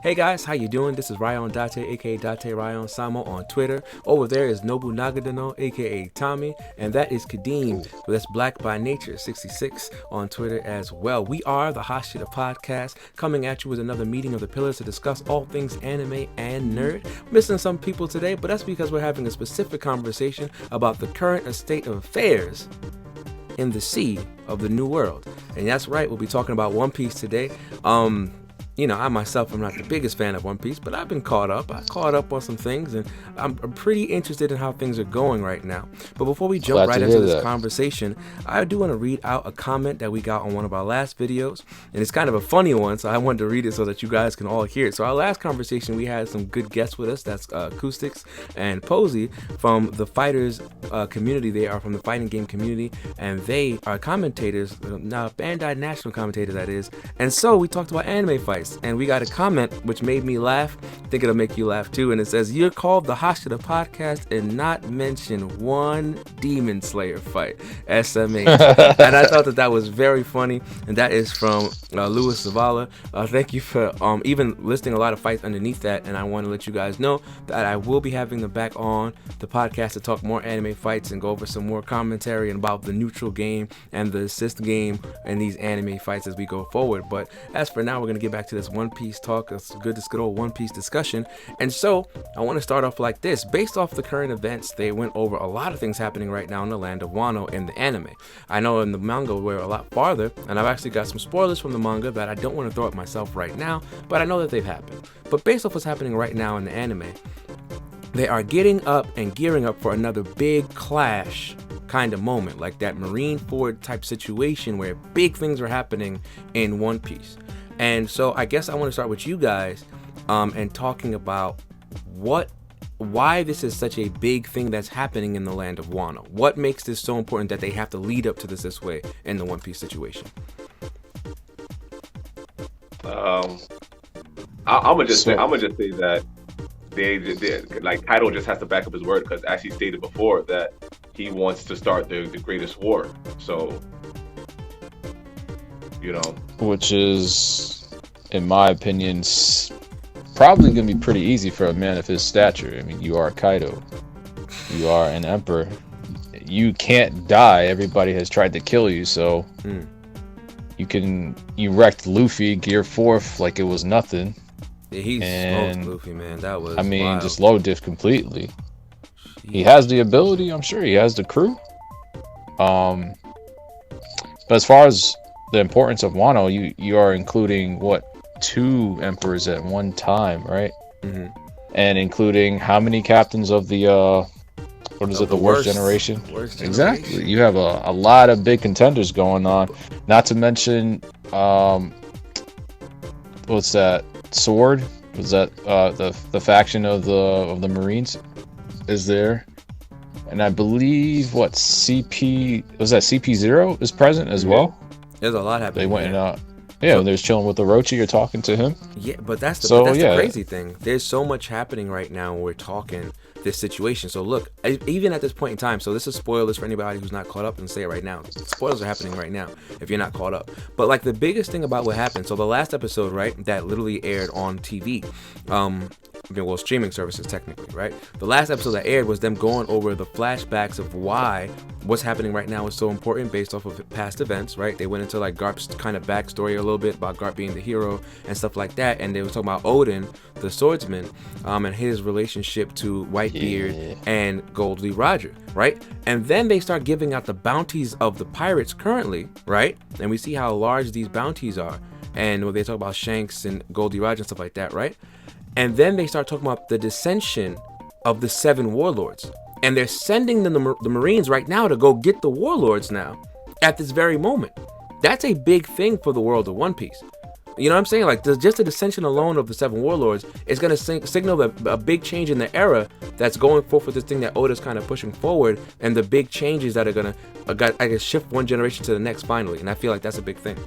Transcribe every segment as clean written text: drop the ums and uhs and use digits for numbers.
Hey guys, how you doing? This is Ryan Date, aka Date Ryan Samo on Twitter. Over there is Nobu Nagadano, aka Tommy, and that is Kadeem. That's Black by Nature 66 on Twitter as well. We are the Hashira Podcast, coming at you with another meeting of the pillars to discuss all things anime and nerd. Missing some people today, but that's because we're having a specific conversation about the current state of affairs in the sea of the New World. And that's right, we'll be talking about One Piece today. I myself am not the biggest fan of One Piece, but I've been caught up. I caught up on some things, and I'm pretty interested in how things are going right now. But before we jump right into this conversation, I do want to read out a comment that we got on one of our last videos, and it's kind of a funny one, so I wanted to read it so that you guys can all hear it. So our last conversation, we had some good guests with us. That's Acoustics and Posey from the Fighters community. They are from the fighting game community, and they are commentators, now Bandai National commentators, that is. And so we talked about anime fights. And we got a comment which made me laugh. I think it'll make you laugh too. And it says, "You're called the Hashira Podcast and not mention one Demon Slayer fight, SMH." And I thought that was very funny. And that is from Louis Zavala. Thank you for even listing a lot of fights underneath that. And I want to let you guys know that I will be having them back on the podcast to talk more anime fights and go over some more commentary about the neutral game and the assist game and these anime fights as we go forward. But as for now, we're going to get back to this One Piece talk. It's this good old One Piece discussion. And so I want to start off like this. Based off the current events, they went over a lot of things happening right now in the land of Wano in the anime. I know in the manga we're a lot farther, and I've actually got some spoilers from the manga that I don't want to throw at myself right now, but I know that they've happened. But based off what's happening right now in the anime, they are getting up and gearing up for another big clash kind of moment, like that Marineford type situation where big things are happening in One Piece. And so I guess I want to start with you guys and talking about why this is such a big thing that's happening in the land of Wano. What makes this so important that they have to lead up to this way in the One Piece situation? I'm gonna just say that they like Kaido just has to back up his word, because as he stated before that he wants to start the greatest war. So which is, in my opinion, probably going to be pretty easy for a man of his stature. I mean, you are Kaido. You are an emperor. You can't die. Everybody has tried to kill you, so you wrecked Luffy Gear 4th like it was nothing. Yeah, he smoked Luffy, man. That was wild. Just low diff completely. Jeez. He has the ability, I'm sure. He has the crew. But as far as the importance of Wano, you are including two emperors at one time, right? Mm-hmm. And including how many captains of the the worst generation? Exactly. You have a lot of big contenders going on. Not to mention, what's that? Sword? Was that the faction of the Marines is there? And I believe CP0 is present as well. There's a lot happening. They went and they're chilling with Orochi. You're talking to him. Yeah, but that's the crazy thing. There's so much happening right now when we're talking this situation. So look, even at this point in time, so this is spoilers for anybody who's not caught up, and say it right now. Spoilers are happening right now if you're not caught up. But like the biggest thing about what happened, so the last episode, right, that literally aired on TV, streaming services technically, right? The last episode that aired was them going over the flashbacks of why what's happening right now is so important based off of past events, right? They went into like Garp's kind of backstory a little bit about Garp being the hero and stuff like that, and they were talking about Odin, the swordsman, and his relationship to Whitebeard and Goldie Roger, right? And then they start giving out the bounties of the pirates currently, right? And we see how large these bounties are, and when they talk about Shanks and Goldie Roger and stuff like that, right? And then they start talking about the dissension of the 7 warlords. And they're sending the Marines right now to go get the warlords now at this very moment. That's a big thing for the world of One Piece. You know what I'm saying? Like, just the dissension alone of the 7 warlords is going to signal a big change in the era that's going forth with this thing that Oda's kind of pushing forward, and the big changes that are going to shift one generation to the next finally. And I feel like that's a big thing.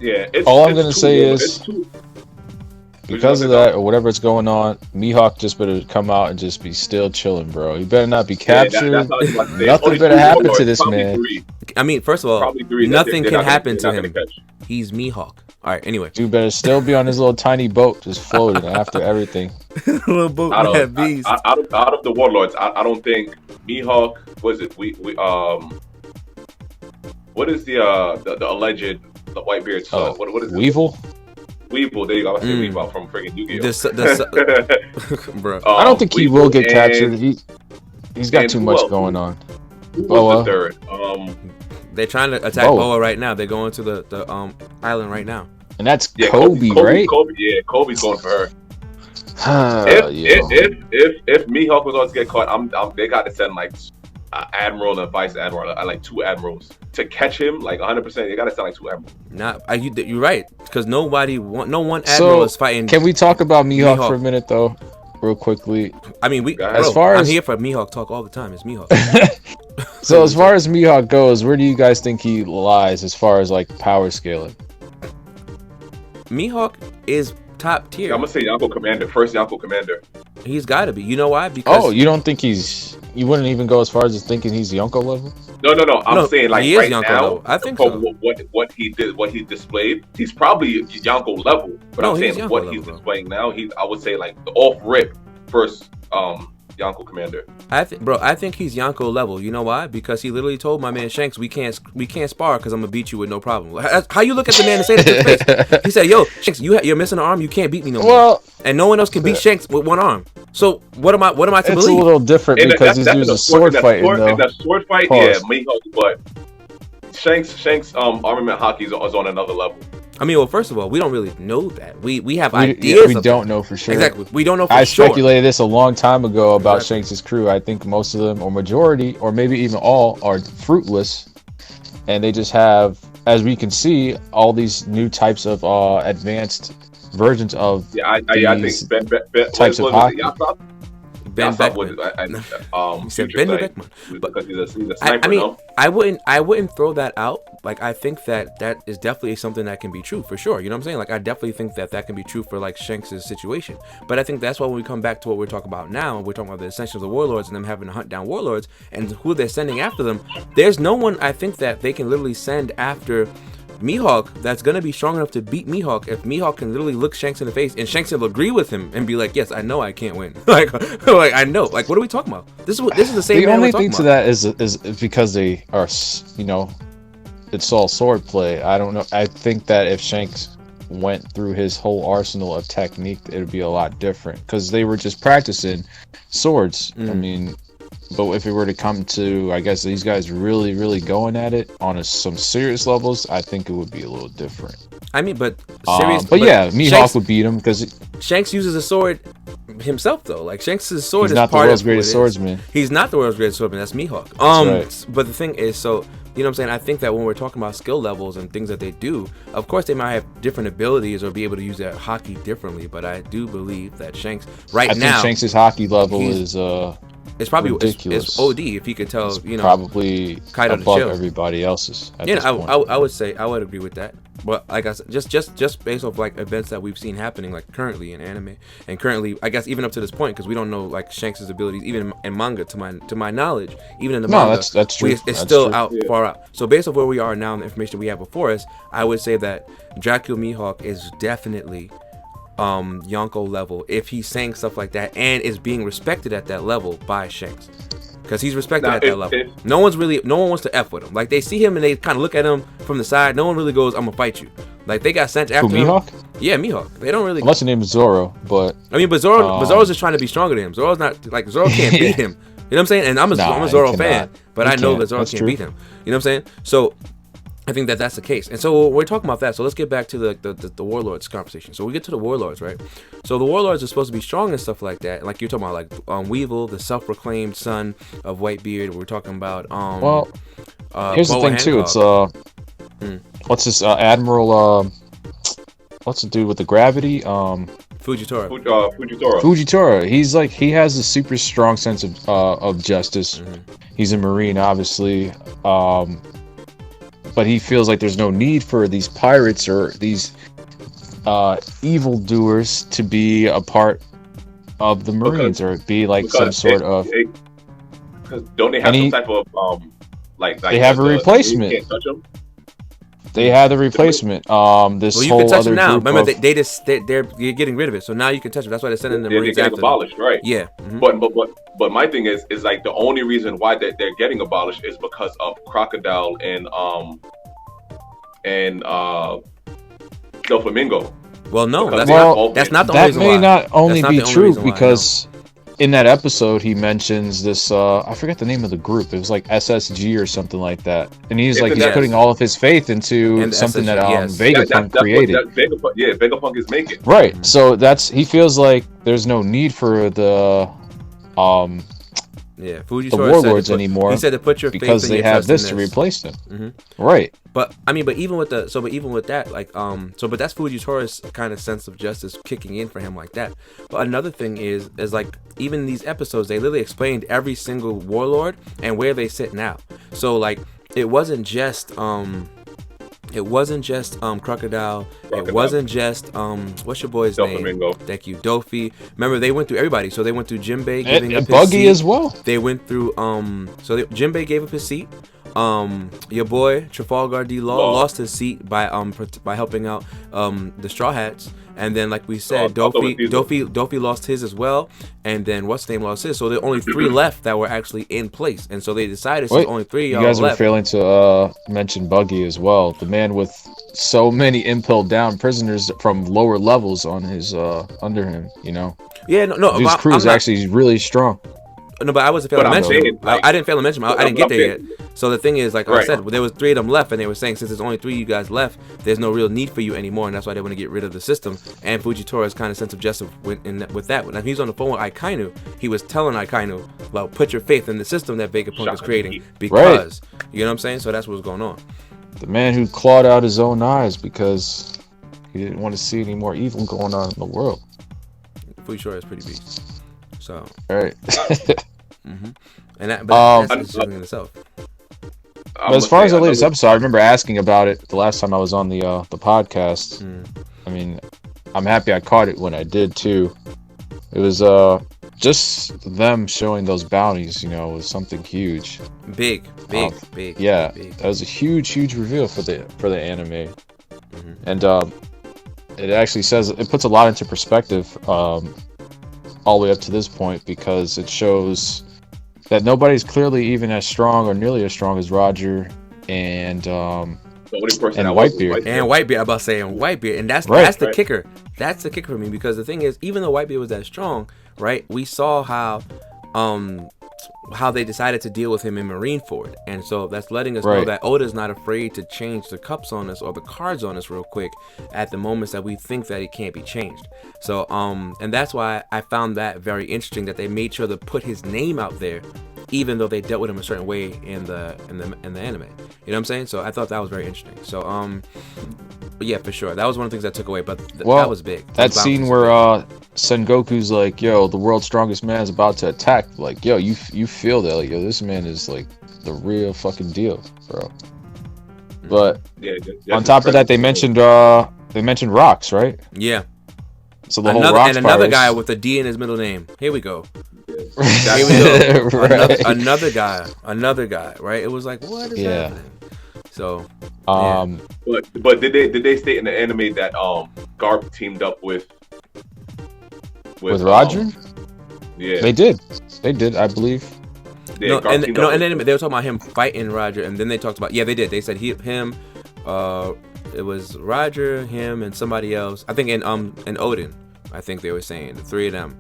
Yeah. All I'm going to say is, because of that or whatever is going on, Mihawk just better come out and just be still chilling, bro. He better not be captured. Nothing better happen to this man. I mean, first of all, nothing can happen to him. He's Mihawk. All right. Anyway, Dude better still be on his little tiny boat, just floating after everything. little boat Out with of, bees. out of the warlords, I don't think Mihawk was it. What is the alleged the Whitebeard's son? What is Weevil? Weevil. There you go. I say Weevil from friggin' Yu-Gi-Oh. Bro. I don't think he Weevil will get and- captured. He's got and too who much else? going on. Who was Boa. the third? They're trying to attack Boa right now. They're going to the island right now. And that's Yeah, Kobe, right? Kobe's going for her. Yeah. If Mihawk was going to get caught, they got to send like admiral and a vice admiral, like 2 admirals to catch him. Like 100%, they got to send like 2 admirals. You're right, because no one admiral is fighting. Can we talk about Mihawk for a minute though, real quickly? I mean, I'm here for Mihawk talk all the time. It's Mihawk. So as far as Mihawk goes, where do you guys think he lies as far as like power scaling? Mihawk is top tier. I'm gonna say Yonko Commander, first Yonko Commander. He's got to be. You know why? Because you don't think you wouldn't even go as far as thinking he's Yonko level? No. I'm saying like he is right Yonko now, level. I think for so. what he did, what he displayed, he's probably Yonko level. But No, I'm he's saying Yonko what level, he's bro. displaying now, I would say like the off rip first Yonko Commander. I think he's Yonko level. You know why? Because he literally told my man Shanks, we can't spar because I'm gonna beat you with no problem. How you look at the man and say that to his face? He said, "Yo, Shanks, you're missing an arm. You can't beat me no more." And no one else can beat Shanks with one arm. So what am I to believe? It's a little different because he's using sword fighting though. In that sword fight, Pause. yeah, Mihawk, but Shanks armament hockey is on another level. I mean, well, first of all, we don't really know that. We have ideas. We don't know for sure. Exactly. We don't know for I sure. speculated this a long time ago about Shanks' crew. I think most of them, or majority, or maybe even all, are fruitless, and they just have, as we can see, all these new types of advanced versions of I think Ben types of hockey. Ben Beckman. He said Ben Beckman. Because he's a sniper. I mean, no? I wouldn't throw that out. Like, I think that is definitely something that can be true for sure. You know what I'm saying? Like, I definitely think that can be true for like Shanks' situation. But I think that's why when we come back to what we're talking about now, we're talking about the essentials of warlords and them having to hunt down warlords and who they're sending after them. There's no one I think that they can literally send after Mihawk that's gonna be strong enough to beat Mihawk if Mihawk can literally look Shanks in the face and Shanks will agree with him and be like, yes, I know I can't win. like I know. Like, what are we talking about? This is the same. The man only we're talking thing to about. that is because they are, it's all sword play. I don't know. I think that if Shanks went through his whole arsenal of technique, it would be a lot different because they were just practicing swords. I mean, but if it were to come to, I guess, these guys really, really going at it on some serious levels, I think it would be a little different. I mean, but serious. But yeah, Mihawk would beat him because Shanks uses a sword himself though. Like, Shanks' sword he's is not the part world's of who it greatest is. swordsman. He's not the world's greatest swordsman. That's Mihawk. That's right. But the thing is, so you know what I'm saying? I think that when we're talking about skill levels and things that they do, of course they might have different abilities or be able to use that hockey differently. But I do believe that Shanks I think Shanks' hockey level is it's probably ridiculous. it's OD if he could tell, it's probably Kaido to above chill. everybody else's. I would say I would agree with that. But like I said, just based off like events that we've seen happening like currently in anime and currently, I guess even up to this point, because we don't know like Shanks' abilities even in manga to my knowledge, even in the manga. That's true. It's still far out. So based off where we are now and the information we have before us, I would say that Dracula Mihawk is definitely Yonko level if he's saying stuff like that and is being respected at that level by Shanks. Because he's respected at that level. No one wants to F with him. Like, they see him and they kind of look at him from the side. No one really goes, I'm gonna fight you. Like, they got sent after him. Mihawk? Yeah, Mihawk. They don't really. Unless your name is Zoro, but I mean, but Zoro's just trying to be stronger than him. Zoro's not like Zoro can't beat him. You know what I'm saying? And I'm a Zoro fan, but I know that Zoro can't beat him. You know what I'm saying? So I think that's the case. And so we're talking about that. So let's get back to the warlords conversation. So we get to the warlords, right? So the warlords are supposed to be strong and stuff like that. Like you're talking about, like Weevil, the self-proclaimed son of Whitebeard. We're talking about here's the thing too. It's what's this Admiral? What's the dude with the gravity? Fujitora. Fujitora. He has a super strong sense of justice. He's a Marine, obviously. But he feels like there's no need for these pirates or these evildoers to be a part of the Marines or be like some sort of. Because don't they have some type of like? They have a replacement. Can't touch them? They had the replacement. This Well, you whole can touch other them now. group Remember, of, they're getting rid of it. So now you can touch them. That's why they're sending the they're Marines getting after abolished, them. right? Yeah. But my thing is like the only reason why they're getting abolished is because of Crocodile and Doflamingo. Well, no, Because that's not the only that reason may why. not only That's not be the only true reason why, because in that episode he mentions this. I forget the name of the group. It was like SSG or something like that. And he's putting all of his faith into And something SSG, that yes. Vegapunk created. Vegapunk is making. Right. So he feels like there's no need for the Fujitora the warlords anymore. He said to put your faith because and they your have trust in this to replace them. Mm-hmm. Right. But even with that, like, but that's Fujitora's kind of sense of justice kicking in for him like that. But another thing is like, even in these episodes, they literally explained every single warlord and where they sit now. So like, it wasn't just Crocodile. It wasn't just what's your boy's name? Thank you, Dofi. Remember, they went through everybody. So they went through Jinbei giving up his Buggy seat as well. They went through Jinbei gave up his seat. Your boy Trafalgar D. Law lost his seat by helping out the Straw Hats, and then like we said, Dofi lost his as well, and then what's his name lost his. So there are only 3 left that were actually in place, and so they decided since only 3 you guys left. were failing to mention Buggy as well, the man with so many impelled down prisoners from lower levels on his under him. You know. Yeah, no. His crew is actually really strong. No, but I wasn't failing to mention him. I didn't fail to mention him. I didn't get there yet. So the thing is, like I said, there was 3 of them left, and they were saying since there's only 3 of you guys left, there's no real need for you anymore, and that's why they want to get rid of the system. And Fujitora's kind of sense of justice with that. When he was on the phone with Akainu, he was telling Akainu, well, put your faith in the system that Vegapunk is creating, because you know what I'm saying. So that's what's going on. The man who clawed out his own eyes because he didn't want to see any more evil going on in the world. Fujitora is pretty beat. So. All right. Mm-hmm. And that's interesting in itself. But as far as the latest episode, I remember asking about it the last time I was on the podcast. I mean, I'm happy I caught it when I did too. It was just them showing those bounties, you know, was something huge. Big. Yeah, big. That was a huge reveal for the anime. And it actually says, it puts a lot into perspective all the way up to this point, because it shows that nobody's clearly even as strong or nearly as strong as Roger and Whitebeard. And Whitebeard, I'm about to say, and Whitebeard. And that's the kicker. That's the kicker for me, because the thing is, even though Whitebeard was that strong, right, we saw how they decided to deal with him in Marineford, and so that's letting us know that Oda's not afraid to change the cups on us or the cards on us real quick at the moments that we think that it can't be changed. So and that's why I found that very interesting, that they made sure to put his name out there, even though they dealt with him a certain way in the anime. You know what I'm saying? So I thought that was very interesting. So but yeah, for sure, that was one of the things I took away. But that was big. That scene where Sengoku's like, "Yo, the world's strongest man is about to attack." Like, yo, you feel that? Like, yo, this man is like the real fucking deal, bro. But on top of that, they mentioned rocks, right? Yeah. So the whole rocks another guy with a D in his middle name. Here we go. Here we go. Another guy. Right? It was like, what is happening? So. But did they state in the anime that Garp teamed up with Roger? Yeah, they did, I believe. Yeah, and then they were talking about him fighting Roger, and then they talked about they did. They said him. It was Roger, him, and somebody else. I think and Odin. I think they were saying the 3 of them.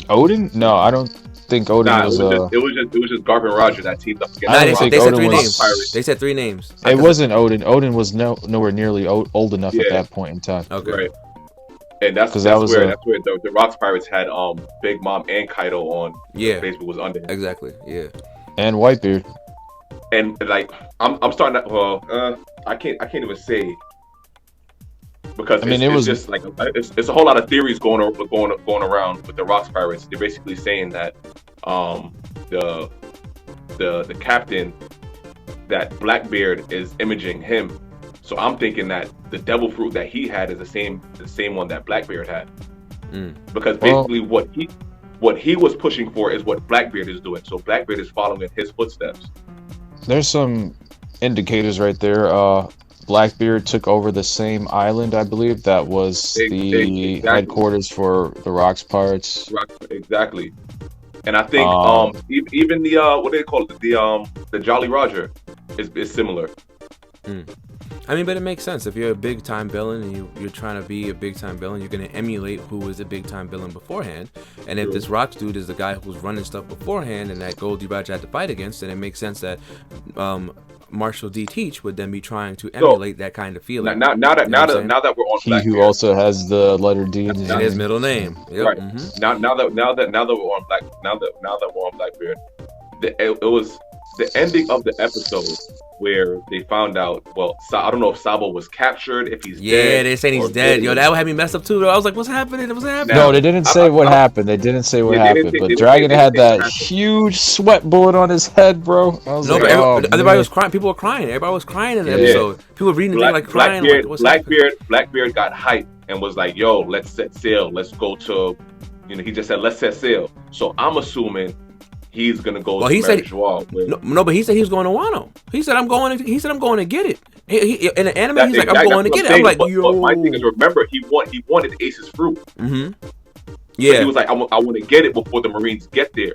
Odin? No, I don't think Odin was. It was just Garp and Roger that teamed up together. They said 3 names. They said 3 names. It wasn't Odin. Odin was nowhere nearly old enough at that point in time. Okay. Right. And that's where the Rocks Pirates had Big Mom and Kaido on. Yeah. Facebook was under him. Exactly. Yeah. And Whitebeard. And like I'm starting to I can't even say, because it's just like it's a whole lot of theories going around with the Rocks Pirates. They're basically saying that the captain, that Blackbeard is imaging him. So I'm thinking that the devil fruit that he had is the same one that Blackbeard had. Because basically what he was pushing for is what Blackbeard is doing. So Blackbeard is following in his footsteps. There's some indicators right there. Blackbeard took over the same island, I believe. That was the Exactly. headquarters for the Rocks Pirates. Exactly. And I think even the what do they call it? The Jolly Roger is similar. I mean, but it makes sense. If you're a big time villain and you're trying to be a big time villain, you're going to emulate who was a big time villain beforehand. And if this Rocks dude is the guy who's running stuff beforehand and that Goldie Roger had to fight against, then it makes sense that Marshall D. Teach would then be trying to emulate that kind of feeling. Now that we're on He Blackbeard, who also has the letter D in his middle name. Yep. Right. Mm-hmm. Now that we're on Blackbeard, it was the ending of the episode where they found out. Well, I don't know if Sabo was captured, if he's dead. Yeah, they're saying he's dead. Yo, that would have me messed up too. I was like, what's happening? What's happening? No, they didn't say what happened. They didn't say what happened. But Dragon had that huge sweat bullet on his head, bro. I was everybody was crying. People were crying. Everybody was crying in the episode. People were reading the thing like crying. Blackbeard got hyped and was like, yo, let's set sail. Let's go to, he just said, let's set sail. So I'm assuming he's gonna go. Well, he said but he said he was going to Wano. He said I'm going to get it. He in the anime, he's like, I'm going to get it. I'm like, yo. But my thing is, remember, he wanted Ace's fruit. Mm-hmm. Yeah. So he was like, I want to get it before the Marines get there.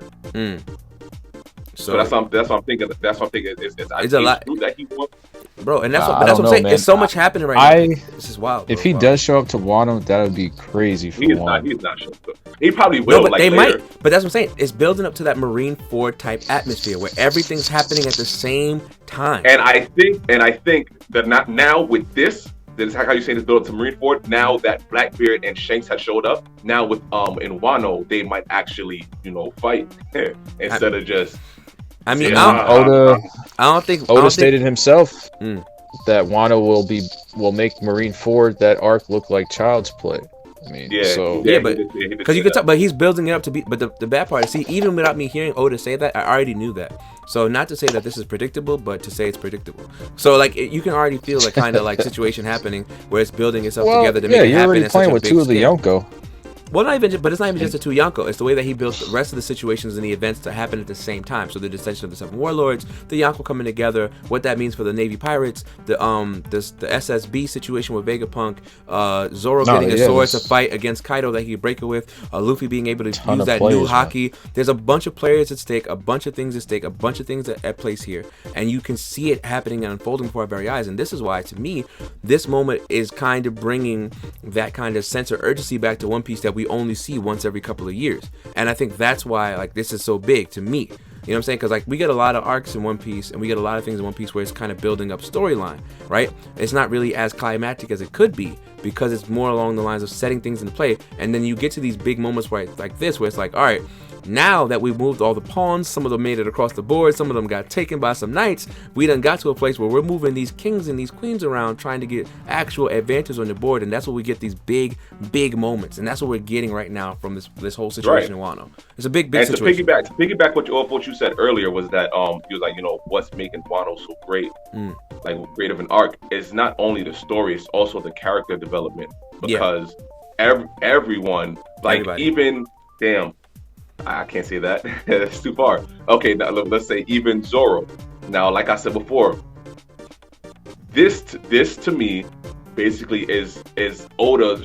So that's what I'm thinking. That's what I'm thinking. It's a lot that he wants. Bro, and that's what I'm saying. There's so much happening right now. This is wild. If he does show up to Wano, that would be crazy for He's not showing up. He probably will. No, but they later. might. But that's what I'm saying. It's building up to that Marine Ford type atmosphere where everything's happening at the same time. And I think that not now with this. That's how you say this build up to Marine Ford. Now that Blackbeard and Shanks have showed up, now with in Wano, they might actually fight instead of just. I mean, Oda stated think, himself that Wano will make Marine Ford that arc look like Child's Play. I mean, but because you can tell, but he's building it up to be. But the bad part is, see, even without me hearing Oda say that, I already knew that. So not to say that this is predictable, but to say it's predictable. So like you can already feel the kind of like situation happening where it's building itself together to make it happen. You're already playing with two of the Yonko. Well, but it's not even just the two Yonko. It's the way that he built the rest of the situations and the events to happen at the same time. So the dissension of the Seven Warlords, the Yonko coming together, what that means for the Navy Pirates, the SSB situation with Vegapunk, Zoro getting a sword to fight against Kaido that he could break it with, Luffy being able to use that new haki. There's a bunch of players at stake, a bunch of things at stake, a bunch of things at place here, and you can see it happening and unfolding before our very eyes. And this is why, to me, this moment is kind of bringing that kind of sense of urgency back to One Piece that we only see once every couple of years. And I think that's why like this is so big to me. You know what I'm saying? Because like we get a lot of arcs in One Piece and we get a lot of things in One Piece where it's kind of building up storyline, right? It's not really as climactic as it could be because it's more along the lines of setting things into play. And then you get to these big moments where like this, where it's like, all right, now that we've moved all the pawns, some of them made it across the board, some of them got taken by some knights, we done got to a place where we're moving these kings and these queens around trying to get actual advantage on the board, and that's where we get these big moments, and that's what we're getting right now from this whole situation in Wano. It's a big situation. To piggyback what you said earlier was that you was like, what's making Wano so great, like great of an arc is not only the story, it's also the character development, because everyone, like everybody. Even damn, I can't say that. That's too far. Okay, now let's say even Zoro. Now, like I said before, this to me basically is Oda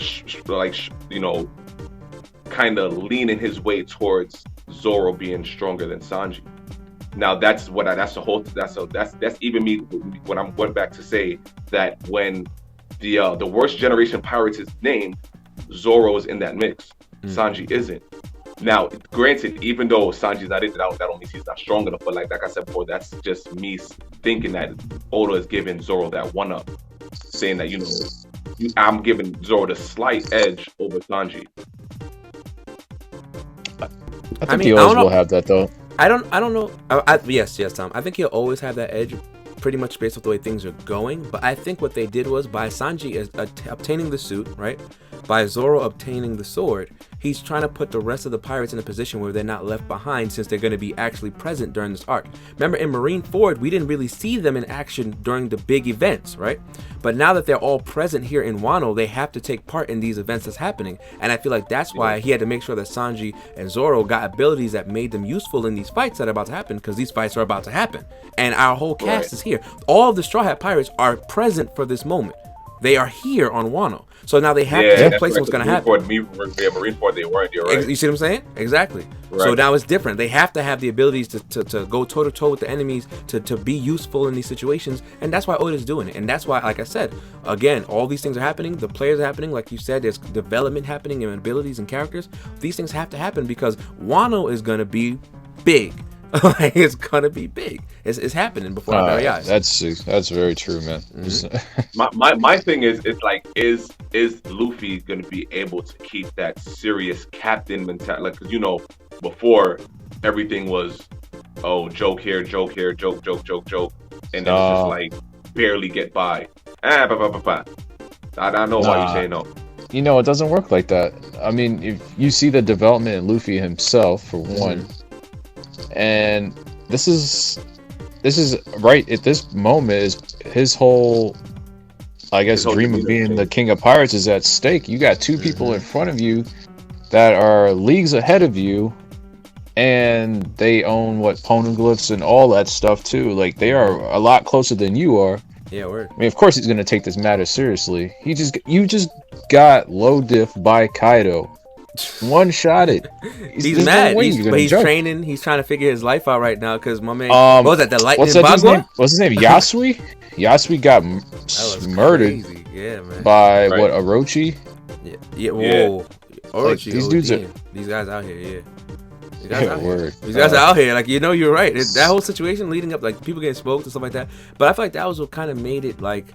kind of leaning his way towards Zoro being stronger than Sanji. Now that's even me when I went back to say that when the worst generation pirates is named, Zoro is in that mix. Sanji isn't. Now, granted, even though Sanji's not in it, that don't mean he's not strong enough. But like I said before, that's just me thinking that Oda is giving Zoro that one up, saying that I'm giving Zoro the slight edge over Sanji. I think he always will have that though. I don't know. Yes, Tom. I think he'll always have that edge, pretty much based on the way things are going. But I think what they did was by Sanji obtaining the suit, right? by Zoro obtaining the sword, he's trying to put the rest of the pirates in a position where they're not left behind, since they're going to be actually present during this arc. Remember, in Marineford, we didn't really see them in action during the big events, right? But now that they're all present here in Wano, they have to take part in these events that's happening. And I feel like that's why he had to make sure that Sanji and Zoro got abilities that made them useful in these fights that are about to happen, because these fights are about to happen. And our whole cast is here. All of the Straw Hat Pirates are present for this moment. They are here on Wano. So now they have to take place what's going to happen. Marineford, they weren't. You're right. You see what I'm saying? Exactly. Right. So now it's different. They have to have the abilities to go toe-to-toe with the enemies, to be useful in these situations. And that's why Oda's doing it. And that's why, like I said, again, all these things are happening. The players are happening. Like you said, there's development happening in abilities and characters. These things have to happen because Wano is going to be big. Like, it's gonna be big. It's happening before our very eyes. That's very true, man. My thing is, it's like, is Luffy gonna be able to keep that serious captain mentality? Like, because, you know, before everything was, oh, joke here, joke, and then it's just like barely get by. I don't know why you say no. You know, it doesn't work like that. I mean, if you see the development in Luffy himself, for one. And this is right at this moment, is his whole, I guess, dream of being the king of pirates is at stake. You got two people in front of you that are leagues ahead of you, and they own poneglyphs and all that stuff too. Like, they are a lot closer than you are. Yeah, word. I mean, of course he's gonna take this matter seriously. You just got low diff by Kaido. One shot it. He's mad, but he's training. He's trying to figure his life out right now because my man. What was that? The lightning Bagua? What's his name? Yasui. Yasui got murdered. Crazy. Yeah, man. By what? Orochi. Yeah. Whoa. Orochi. Like, these dudes are. These guys out here. Yeah. These guys are out here. Like, you know, you're right. That whole situation leading up, like, people getting smoked and stuff like that. But I feel like that was what kind of made it like.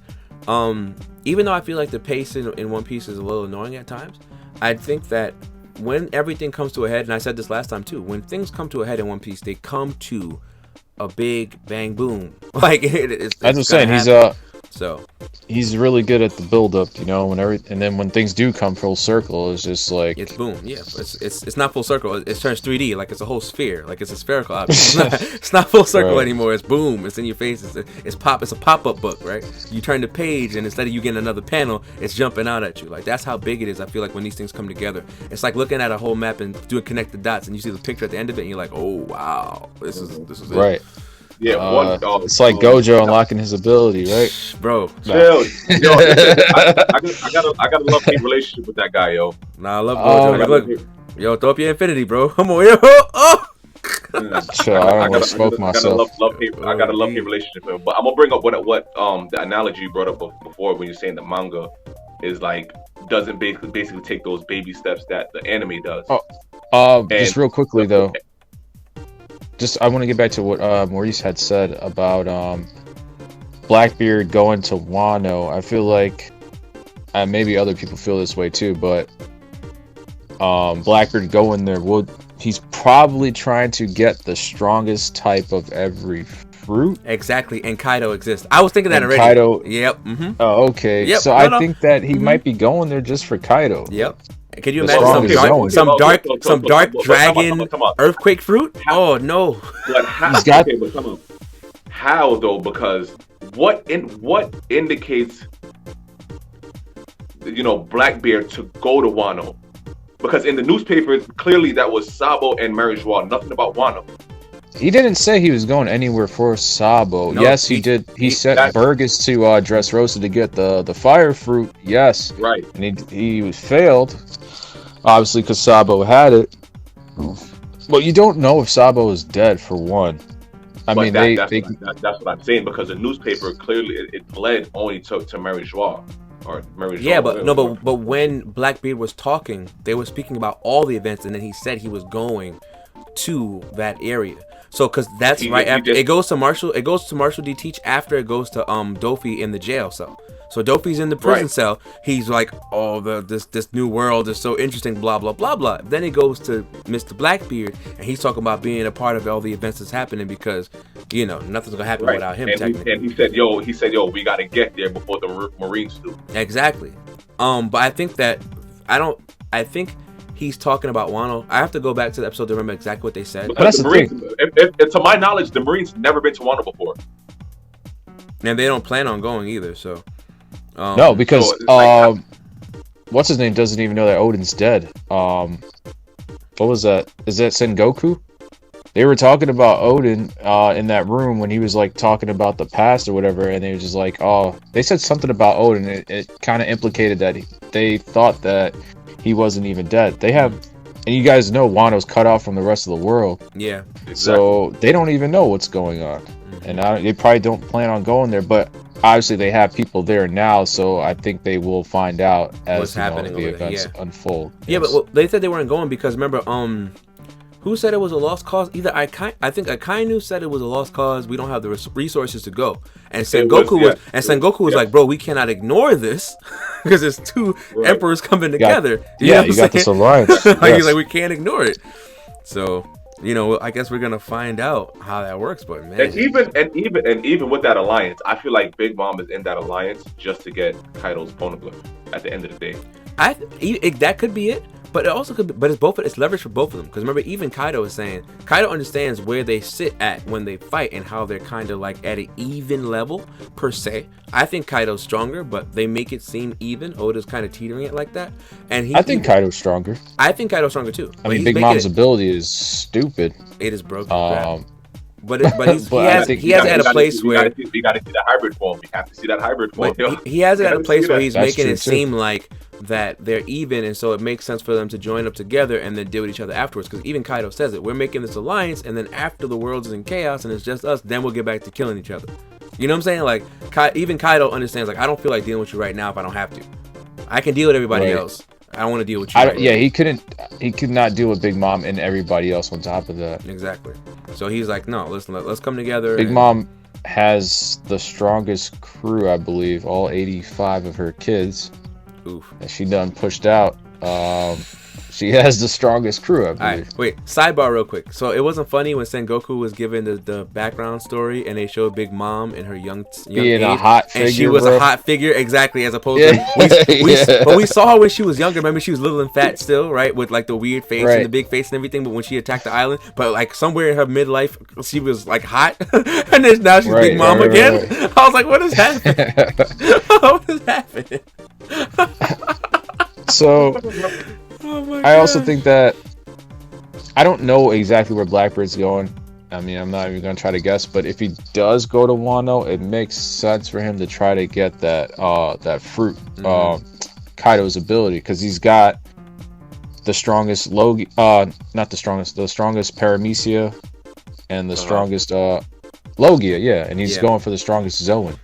Even though I feel like the pace in One Piece is a little annoying at times, I think that when everything comes to a head, and I said this last time too, when things come to a head in One Piece, they come to a big bang boom. Like, it's that's what I'm saying. He's really good at the build up, you know, and then when things do come full circle, it's just like it's boom. Yeah, it's not full circle. It turns 3D, like it's a whole sphere, like it's a spherical object. It's not full circle anymore. It's boom. It's in your face. It's a pop-up book, right? You turn the page, and instead of you getting another panel, it's jumping out at you. Like, that's how big it is. I feel like when these things come together, it's like looking at a whole map and doing connect the dots, and you see the picture at the end of it, and you're like, oh wow, this is it. Right. Yeah, it's like Gojo unlocking his ability, right? Bro, chill. Yo, I got a love-hate relationship with that guy, yo. Nah, I love Gojo. Yo, throw up your infinity, bro. Come on, yo. Oh. Sure, I don't smoke myself. I got a love-hate relationship with him. But I'm gonna bring up what the analogy you brought up before when you're saying the manga is like doesn't basically take those baby steps that the anime does. Just real quickly though. I want to get back to what Maurice had said about Blackbeard going to Wano. I feel like maybe other people feel this way too, but Blackbeard going there he's probably trying to get the strongest type of every fruit. Exactly, and Kaido exists. I was thinking that already. Kaido. Yep. Oh, okay. Yep. So I think that he might be going there just for Kaido. Yep. Can you imagine some dark dragon earthquake fruit? Oh no! But come on. How though? Because what indicates, you know, Blackbeard to go to Wano? Because in the newspapers, clearly that was Sabo and Mary Joie. Nothing about Wano. He didn't say he was going anywhere for Sabo. No, yes, he did. He sent Burgess to Dressrosa to get the fire fruit. Yes, right. And he was failed, obviously, because Sabo had it. But you don't know if Sabo is dead, for one. That's what I'm saying, because the newspaper clearly it led only to Mary Joie. Yeah, but when Blackbeard was talking, they were speaking about all the events, and then he said he was going to that area. So, because that's right after it goes to Marshall D. Teach after it goes to Dofi in the jail cell. So Dofi's in the prison cell. He's like, oh, this new world is so interesting, blah blah blah blah. Then it goes to Mr. Blackbeard, and he's talking about being a part of all the events that's happening because, you know, nothing's gonna happen without him. And he said, yo, we gotta get there before the Marines do. Exactly. But I think that I think he's talking about Wano. I have to go back to the episode to remember exactly what they said. But that's the Marines, thing. if, to my knowledge, the Marines never been to Wano before. And they don't plan on going either. So No, because so, what's his name doesn't even know that Odin's dead. What was that? Is that Sengoku? They were talking about Odin in that room when he was like talking about the past or whatever, and they were just like, oh, they said something about Odin. It kind of implicated that they thought that he wasn't even dead. They have, and you guys know Wano's cut off from the rest of the world. Yeah. exactly. So they don't even know what's going on, and they probably don't plan on going there. But obviously, they have people there now, so I think they will find out as What's happening the over there, events unfold. Yeah, Yes. but they said they weren't going because remember, who said it was a lost cause? Either I think Akainu said it was a lost cause. We don't have the resources to go, and Sengoku was like, bro, we cannot ignore this because there's two emperors coming together. You got this alliance. Like, he's like, we can't ignore it. So I guess we're gonna find out how that works. But man, And even with that alliance, I feel like Big Mom is in that alliance just to get Kaido's poneglyph at the end of the day. that could be it. But it also could be, but it's leverage for both of them. Because remember, even Kaido is saying, Kaido understands where they sit at when they fight and how they're kind of like at an even level, per se. I think Kaido's stronger, but they make it seem even. Oda's kind of teetering it like that. And I think Kaido's stronger. I think Kaido's stronger too. I mean, Big Mom's ability is stupid. It is broken crap. But he has it at a place where you got to see that hybrid form. You have to see that hybrid form. He has it at a place where he's making it true, seem like that they're even, and so it makes sense for them to join up together and then deal with each other afterwards. Because even Kaido says it, we're making this alliance, and then after the world is in chaos and it's just us, then we'll get back to killing each other. You know what I'm saying? Like even Kaido understands, like, I don't feel like dealing with you right now if I don't have to. I can deal with everybody else. I don't want to deal with you. He could not deal with Big Mom and everybody else on top of that. Exactly. So he's like, no, listen, let's come together. Big Mom has the strongest crew, I believe, all 85 of her kids. Oof. And she done pushed out. She has the strongest crew, I believe. All right, wait, sidebar real quick. So it wasn't funny when Sengoku was given the background story and they showed Big Mom in her young being age, a hot figure, and she was a hot figure, exactly, as opposed to but we saw her when she was younger. Remember, she was little and fat still, right, with like the weird face and the big face and everything. But when she attacked the island, but like somewhere in her midlife, she was like hot, and then now she's Big Mom again. Right. I was like, what is happening? What is happening? So I also think that I don't know exactly where Blackbeard's going. I mean, I'm not even going to try to guess, but if he does go to Wano, it makes sense for him to try to get that fruit, Kaido's ability, because he's got the strongest the strongest Paramecia and the strongest Logia, and he's going for the strongest Zoan.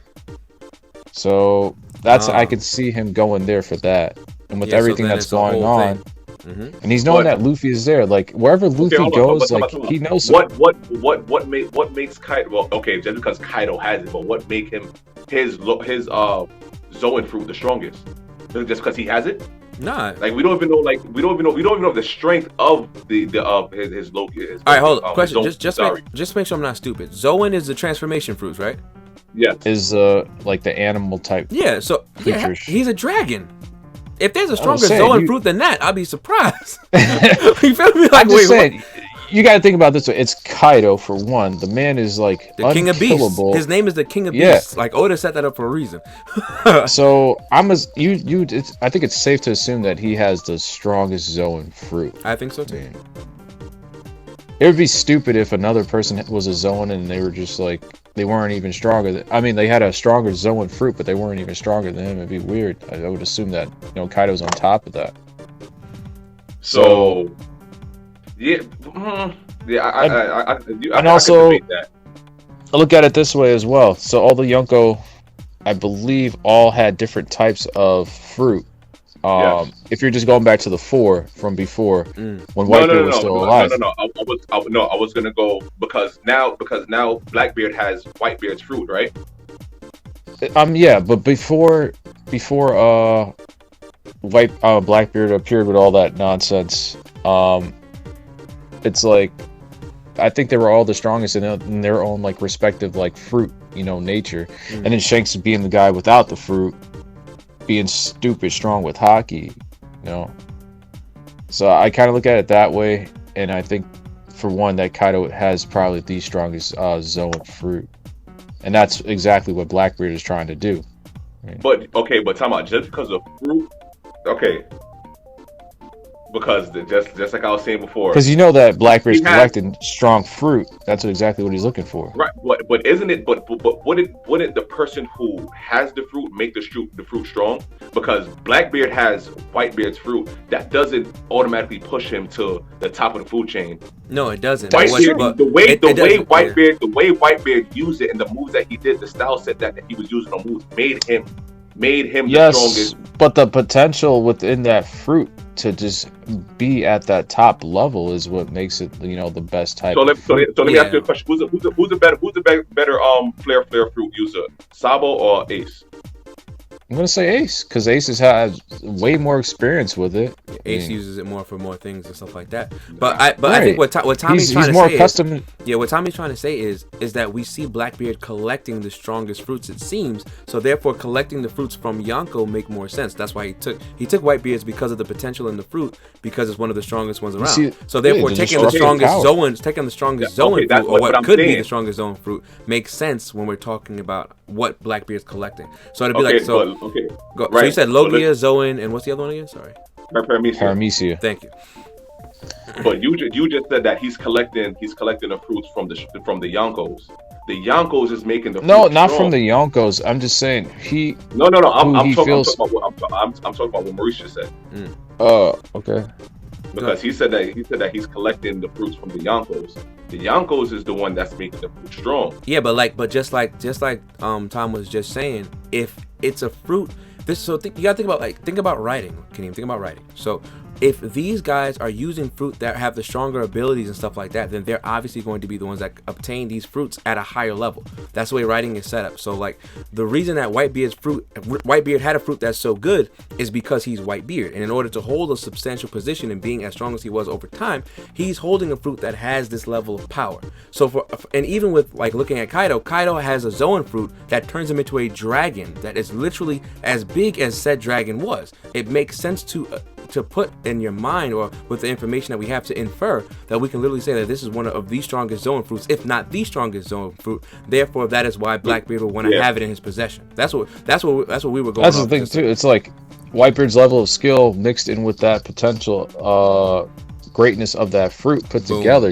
So I could see him going there for that. And with everything that's going on, and he's knowing that Luffy is there, like wherever Luffy goes, he knows what makes Kaido. Well, okay, just because Kaido has it, but what make him his Zoan fruit the strongest? Just because he has it? Nah. Like we don't even know the strength of his Loki. All right, hold on. Question. Just make sure I'm not stupid. Zoan is the transformation fruits, right? Yeah. Is like the animal type. Yeah. So he's a dragon. If there's a stronger Zoan fruit than that, I'll be surprised. You feel me? Like, wait, you got to think about this way. It's Kaido for one. The man is like the King of Beasts. His name is the King of Beasts. Like Oda set that up for a reason. So I think it's safe to assume that he has the strongest Zoan fruit. I think so too. It would be stupid if another person was a Zoan and they were just like, they weren't even stronger. I mean, they had a stronger Zoan fruit, but they weren't even stronger than him. It'd be weird. I would assume that, Kaido's on top of that. So, I look at it this way as well. So all the Yonko, I believe, all had different types of fruit. If you're just going back to the 4 from before, when Whitebeard was still alive. I was gonna go because now Blackbeard has Whitebeard's fruit, right? But before Blackbeard appeared with all that nonsense, it's like I think they were all the strongest in their own like respective like fruit, nature, and then Shanks being the guy without the fruit, being stupid strong with hockey, You know, so I kind of look at it that way, and I think for one that Kaido has probably the strongest Zoan fruit, and that's exactly what Blackbeard is trying to do. Right? But talking about just because of fruit, okay. Because just like I was saying before, because you know that Blackbeard's collecting strong fruit. That's exactly what he's looking for. Right, but isn't it? But wouldn't the person who has the fruit make the fruit strong? Because Blackbeard has Whitebeard's fruit, that doesn't automatically push him to the top of the food chain. No, it doesn't. The way Whitebeard used it and the moves that he did, the style set that he was using on moves made him the strongest. But the potential within that fruit to just be at that top level is what makes it, the best type. So let me ask you a question: Who's the better flare fruit user, Sabo or Ace? I'm gonna say Ace, because Ace has had way more experience with it. Ace uses it more for more things and stuff like that. But I think what Tommy's trying to more say custom. What Tommy's trying to say is that we see Blackbeard collecting the strongest fruits, it seems. So therefore, collecting the fruits from Yonko make more sense. That's why he took Whitebeard's, because of the potential in the fruit, because it's one of the strongest ones around. So therefore, taking the strongest Zoan fruit, or what could be the strongest Zoan fruit, makes sense when we're talking about what Blackbeard's collecting. So it'd be right. So you said Logia, Zoan, and what's the other one again? Sorry. Paramecia. Thank you. But you just said that he's collecting the fruits from the Yonkos. The Yonkos is making the fruits not strong. from the Yonkos. I'm just saying he. No. I'm talking about what Mauricio said. Oh, okay. Because he said that he's collecting the fruits from the Yonkos. The Yonkos is the one that's making the fruit strong. Yeah, but just like Tom was just saying, if it's a fruit, you gotta think about writing. Can you think about writing? So if these guys are using fruit that have the stronger abilities and stuff like that, then they're obviously going to be the ones that obtain these fruits at a higher level. That's the way writing is set up. So like the reason that Whitebeard had a fruit that's so good is because he's Whitebeard, and in order to hold a substantial position and being as strong as he was over time, he's holding a fruit that has this level of power. So and even with like looking at Kaido has a Zoan fruit that turns him into a dragon that is literally as big as said dragon was. It makes sense to put in your mind, or with the information that we have, to infer that we can literally say that this is one of the strongest Zoan fruits, if not the strongest Zoan fruit. Therefore, that is why Blackbeard will want to have it in his possession. That's what we were going. That's the thing too. It's like Whitebeard's level of skill mixed in with that potential greatness of that fruit put together.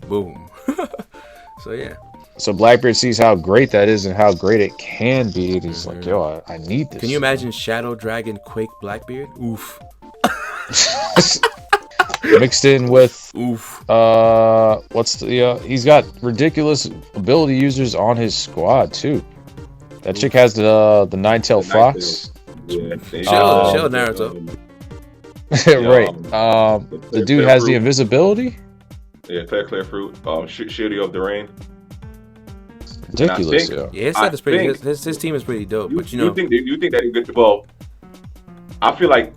Boom. So yeah. So Blackbeard sees how great that is and how great it can be. And he's like, yo, I need this. Can you imagine Shadow Dragon Quake Blackbeard? Oof. Mixed in with oof. He's got ridiculous ability users on his squad too. That chick has the nine-tailed fox. Show Naruto. Right. The dude has the invisibility. Yeah, clear fruit. Shielding of the rain. Ridiculous. His team is pretty dope. But you think that he good? Well, I feel like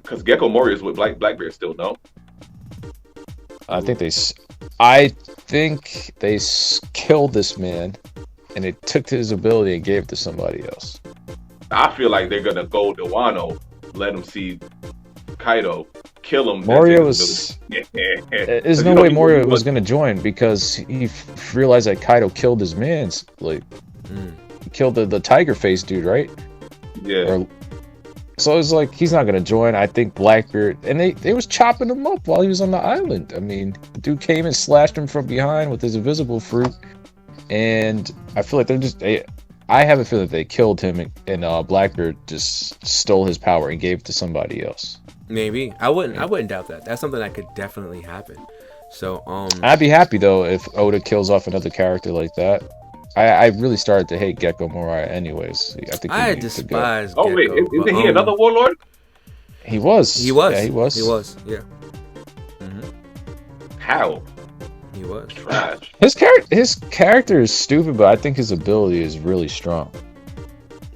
because Gecko Mori is with Blackbeard still, no? I think they killed this man, and they took his ability and gave it to somebody else. I feel like they're gonna go to Wano, let him see Kaido, kill him. Moria was. There's no way Moria was gonna join, because he realized that Kaido killed his mans. Like, he killed the tiger face dude, right? Yeah. So it's like he's not gonna join. I think Blackbeard, and they was chopping him up while he was on the island. I mean, the dude came and slashed him from behind with his invisible fruit, and I feel like I have a feeling that they killed him, and Blackbeard just stole his power and gave it to somebody else. Maybe. I wouldn't doubt that. That's something that could definitely happen. So I'd be happy though if Oda kills off another character like that. I really started to hate Gecko Morai anyways. I despise Gecko. Oh wait, isn't he another warlord? He was. Yeah, he was. Yeah. How? He was trash. His character is stupid, but I think his ability is really strong.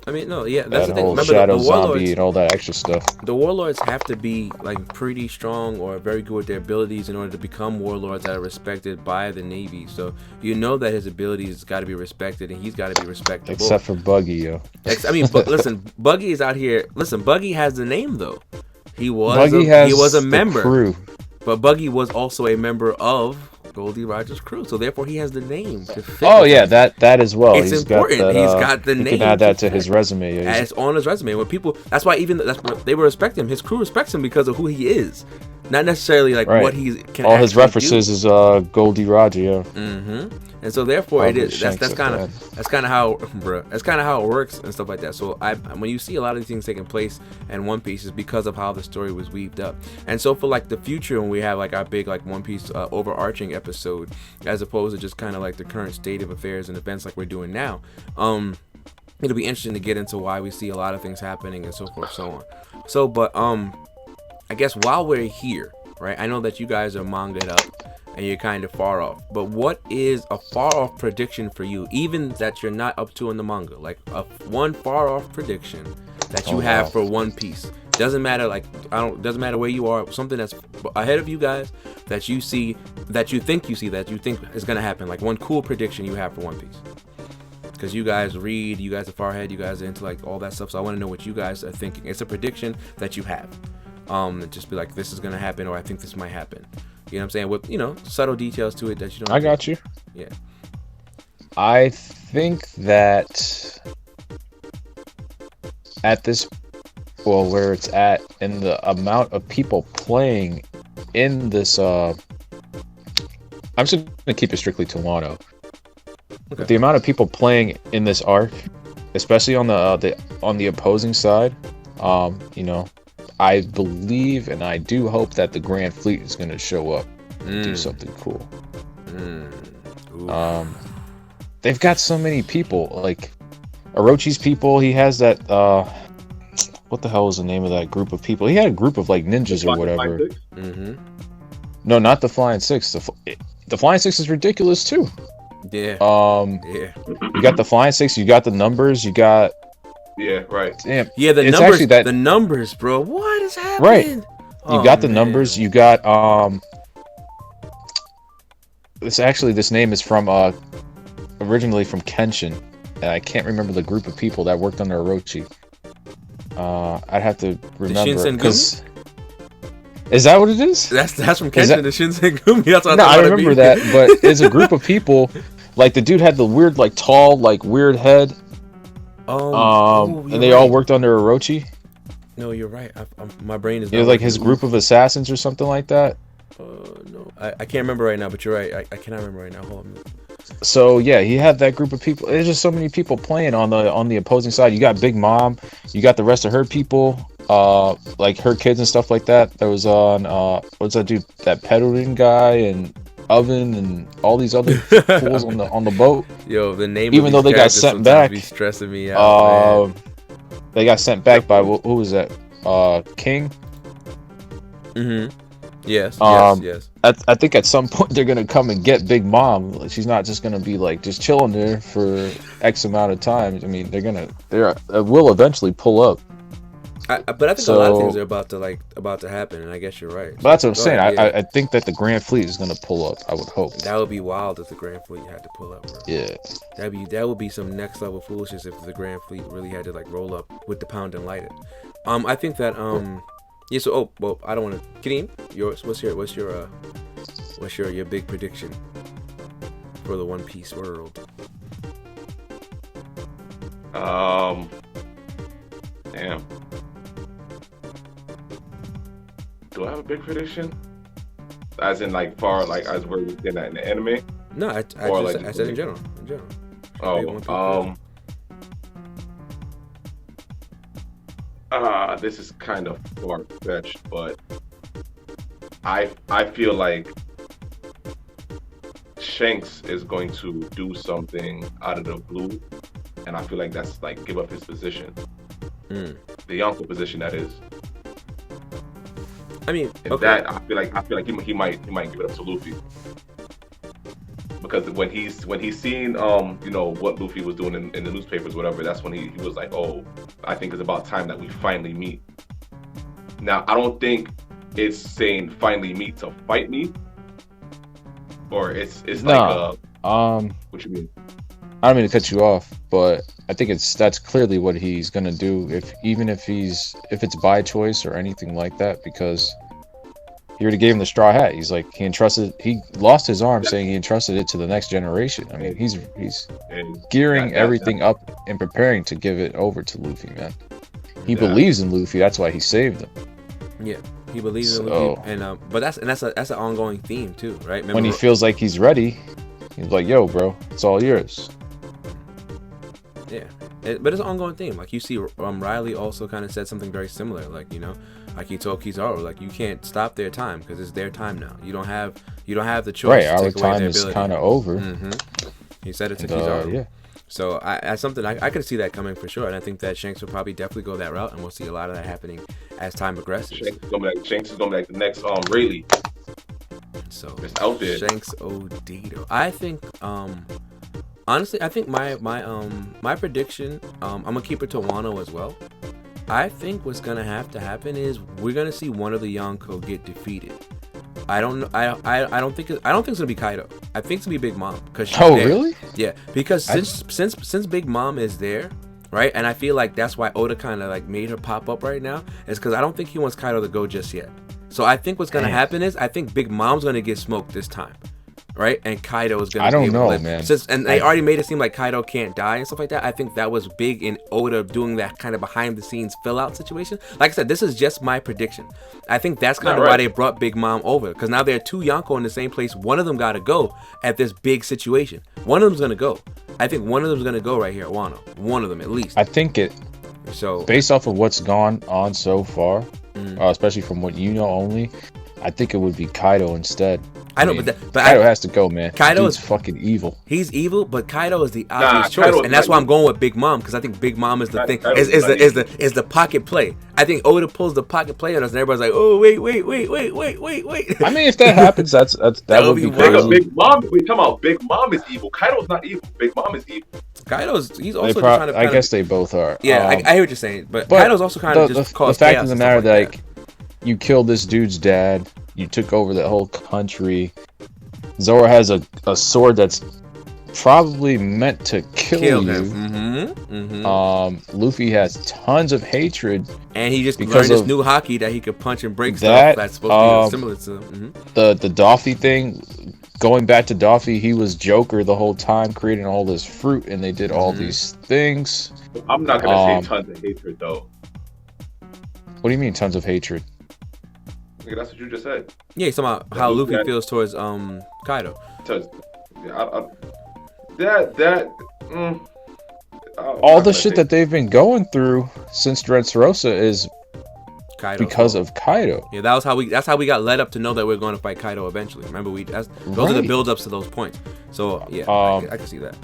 I mean, no, yeah, That that's the thing. whole Remember, shadow the zombie warlords, and all that extra stuff. the warlords have to be like pretty strong or very good with their abilities in order to become warlords that are respected by the Navy. So you know that his abilities got to be respected, and he's got to be respectable. Except for Buggy, yo. I mean, but listen, Buggy is out here. Listen, Buggy has the name though. He was a member. Crew. But Buggy was also a member of Goldie Roger's crew, so therefore he has the name to fit. Oh yeah, that as well. It's important. He's got the name. He can add that to his resume. Yeah, it's on his resume. When people, that's why they respect him. His crew respects him because of who he is, not necessarily like what he can. All his references is Goldie Roger. Yeah. Mm-hmm. And so therefore it is. That's kind of how, that's kind of how it works and stuff like that. So when you see a lot of these things taking place in One Piece, is because of how the story was weaved up. And so for like the future, when we have like our big like One Piece overarching episode, as opposed to just kind of like the current state of affairs and events like we're doing now, it'll be interesting to get into why we see a lot of things happening and so forth, so on. So, but I guess while we're here, right? I know that you guys are manga'd up and you're kind of far off, but what is a far off prediction for you, even that you're not up to in the manga, like one far off prediction that you have for One Piece? Doesn't matter, like doesn't matter where you are, something that's ahead of you guys that you see, that you think is gonna happen, like one cool prediction you have for One Piece. Because you guys read, you guys are far ahead, you guys are into like all that stuff, so I want to know what you guys are thinking. It's a prediction that you have. Just be like, this is gonna happen, or I think this might happen. You know what I'm saying? With subtle details to it that you don't. I got you. Yeah. I think that at this, where it's at, and the amount of people playing in this, I'm just gonna keep it strictly to Wano. Okay. The amount of people playing in this arc, especially on the opposing side, I believe and I do hope that the Grand Fleet is going to show up and do something cool. They've got so many people, like Orochi's people. He has that. What the hell was the name of that group of people? He had a group of like ninjas or whatever. Mm-hmm. No, not the Flying Six. The Flying Six is ridiculous too. Yeah. Yeah. You got the Flying Six. You got the numbers. You got. Yeah. Right. Damn. Yeah. The numbers. The numbers, bro. What is happening? Right. You got the numbers. You got This name is from originally from Kenshin, and I can't remember the group of people that worked under Orochi. I'd have to remember because. Is that what it is? That's from Kenshin, the Shinsengumi. That's what I remember that, but it's a group of people. Like the dude had the weird, like tall, like weird head. And they all worked under Orochi. No, you're right. My brain is. It was like his group of assassins or something like that. No, I can't remember right now. But you're right. I cannot remember right now. Hold on. So yeah, he had that group of people. There's just so many people playing on the opposing side. You got Big Mom. You got the rest of her people. Like her kids and stuff like that. That was on what's that dude? That peddling guy and Oven and all these other fools on the boat. Yo, the name. Even though they got sent back, be stressing me out. They got sent back by who was that? King. Mm-hmm. Yes. Yes. I think at some point they're gonna come and get Big Mom. She's not just gonna be like just chilling there for X amount of time. I mean, they will eventually pull up. But I think a lot of things are about to happen, and I guess you're right. But that's what I'm saying. I think that the Grand Fleet is gonna pull up. I would hope. That would be wild if the Grand Fleet had to pull up, bro. Yeah. That would be some next level foolishness if the Grand Fleet really had to like roll up with the pound and light it. I think that yeah. So I don't want to. Kadeem, what's your big prediction for the One Piece world? Damn. Do I have a big prediction? As in, like, far, like, as where we in the anime? No, I said in general. This is kind of far-fetched, but I feel like Shanks is going to do something out of the blue, and I feel like that's like give up his position, the Yonko position, that is. I mean, okay. That I feel like he might give it up to Luffy. because when he's seen what Luffy was doing in the newspapers, whatever, that's when he was like, oh, I think it's about time that we finally meet. Now I don't think it's saying finally meet to fight me, or it's no. What you mean? I don't mean to cut you off, but I think that's clearly what he's gonna do. If it's by choice or anything like that, because he already gave him the straw hat. He's like, he lost his arm, saying he entrusted it to the next generation. I mean, he's gearing everything up and preparing to give it over to Luffy, man. He believes in Luffy. That's why he saved him. Yeah, he believes in Luffy, and but that's an ongoing theme too, right? Remember, when he feels like he's ready, he's like, "Yo, bro, it's all yours." Yeah, but it's an ongoing theme. Like you see, Riley also kind of said something very similar. Like like he told Kizaru, like you can't stop their time because it's their time now. You don't have the choice. Right, our time is kind of over. Mm-hmm. He said it to Kizaru. Yeah. So that's something I could see that coming for sure, and I think that Shanks will probably definitely go that route, and we'll see a lot of that happening as time progresses. Shanks is going to be like the next Rayleigh. So it's out there. Shanks Odito. I think honestly, I think my prediction, I'm gonna keep it to Wano as well. I think what's gonna have to happen is we're gonna see one of the Yonko get defeated. I don't know. I don't think it's gonna be Kaido. I think it's gonna be Big Mom because she's there. Really? Yeah, because since Big Mom is there, right? And I feel like that's why Oda kind of like made her pop up right now, is because I don't think he wants Kaido to go just yet. So I think what's gonna happen is I think Big Mom's gonna get smoked this time. Right, and Kaido is gonna. I don't know, man. They already made it seem like Kaido can't die and stuff like that. I think that was big in Oda doing that kind of behind the scenes fill out situation. Like I said, this is just my prediction. I think that's kind of why they brought Big Mom over, because now there are two Yonko in the same place. One of them got to go at this big situation. One of them's gonna go. I think one of them's gonna go right here at Wano. One of them at least. I think it. So based off of what's gone on so far, especially from what you know only, I think it would be Kaido instead. I know, but Kaido has to go, man. Kaido is fucking evil. He's evil, but Kaido is the obvious choice, and that's why I'm going with Big Mom, because I think Big Mom is the thing. Is the pocket play. I think Oda pulls the pocket play on us, and everybody's like, "Oh, wait." I mean, if that happens, that would be crazy. Big Mom. We talking about Big Mom is evil. Kaido's not evil. Big Mom is evil. He's also trying to. I guess they both are. Yeah, I hear what you're saying, but Kaido's also kind of just the fact of the matter that you killed this dude's dad, you took over that whole country. Zoro has a sword that's probably meant to kill you. Luffy has tons of hatred, and he just learned this new haki that he could punch and break stuff that's supposed to be similar to the Doffy thing. Going back to Doffy, he was Joker the whole time, creating all this fruit, and they did all these things. I'm not gonna say tons of hatred though. What do you mean tons of hatred? That's what you just said. Yeah, he's talking about how Luffy feels towards Kaido. All the shit that they've been going through since Dressrosa is Kaido because of Kaido. Yeah, that's how we got led up to know that we're going to fight Kaido eventually. Remember, those are the build-ups to those points. So yeah, I can see that.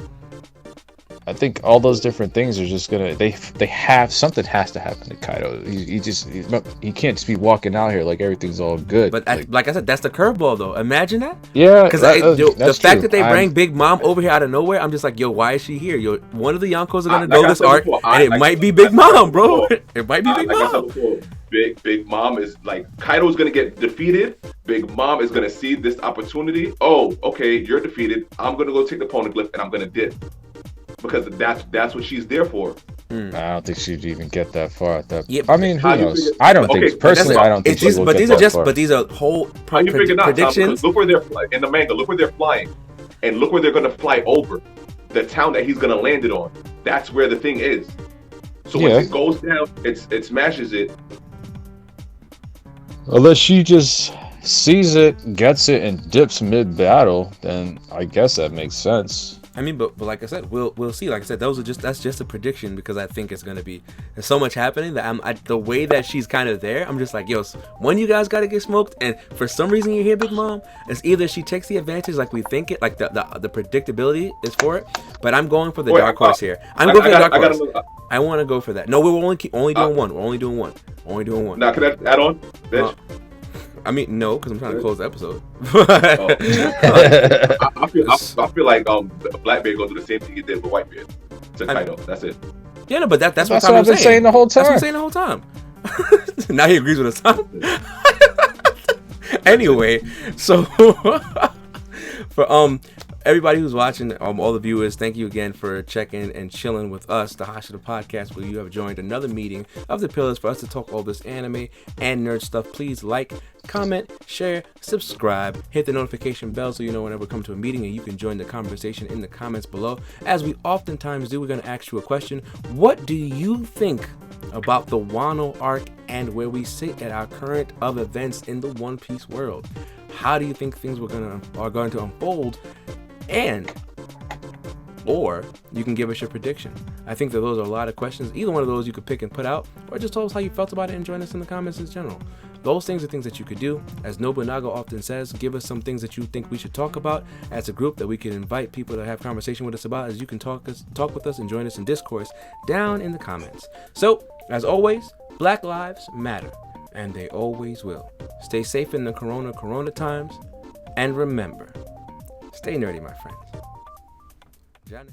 I think all those different things are just gonna they have something has to happen to Kaido. He can't just be walking out here like everything's all good. But like I said, that's the curveball though. Imagine that. Yeah, because the fact that they bring Big Mom over here out of nowhere, I'm just like, yo, why is she here? Yo, one of the Yonkos are gonna know this arc, and it might be Big Mom, bro. It might be Big Mom. Big Mom is like Kaido's gonna get defeated. Big Mom is gonna see this opportunity. Oh, okay, you're defeated. I'm gonna go take the poneglyph and I'm gonna dip. Because that's what she's there for. I don't think she'd even get that far at that. Yeah, I mean, who knows? I don't think personally. I don't think she will get that far. But these are whole predictions. Look where they're in the manga. Look where they're flying, and look where they're going to fly over. The town that he's going to land it on. That's where the thing is. So when it goes down, it smashes it. Unless she just sees it, gets it, and dips mid-battle, then I guess that makes sense. I mean, but like I said, we'll see. Like I said, that's just a prediction because I think it's gonna be there's so much happening that the way that she's kind of there, I'm just like, yo, when you guys gotta get smoked, and for some reason you hear Big Mom, it's either she takes the advantage like we think it, like the predictability is for it, but I'm going for the dark horse here. I'm going for the dark horse. I want to go for that. No, we're only doing one. We're only doing one. Now, can I add on, bitch? I mean, no, because I'm trying to close the episode. I feel like Blackbeard gonna do the same thing he did with Whitebeard to Kaido. That's it. Yeah, no, but that's what I've been saying the whole time. That's what I'm saying the whole time. Now he agrees with us. Huh? Anyway, so for everybody who's watching, all the viewers, thank you again for checking and chilling with us, the Hashira Podcast, where you have joined another meeting of the Pillars for us to talk all this anime and nerd stuff. Please like, comment, share, subscribe, hit the notification bell so you know whenever we come to a meeting, and you can join the conversation in the comments below. As we oftentimes do, we're going to ask you a question. What do you think about the Wano arc and where we sit at our current of events in the One Piece world? How do you think things are going to unfold? Or you can give us your prediction. I think that those are a lot of questions. Either one of those you could pick and put out, or just tell us how you felt about it and join us in the comments in general. Those things are things that you could do. As Nobunaga often says, give us some things that you think we should talk about as a group that we can invite people to have conversation with us about, as you can talk with us and join us in discourse down in the comments. So, as always, Black Lives Matter, and they always will. Stay safe in the corona times, and remember, stay nerdy, my friends. Johnny.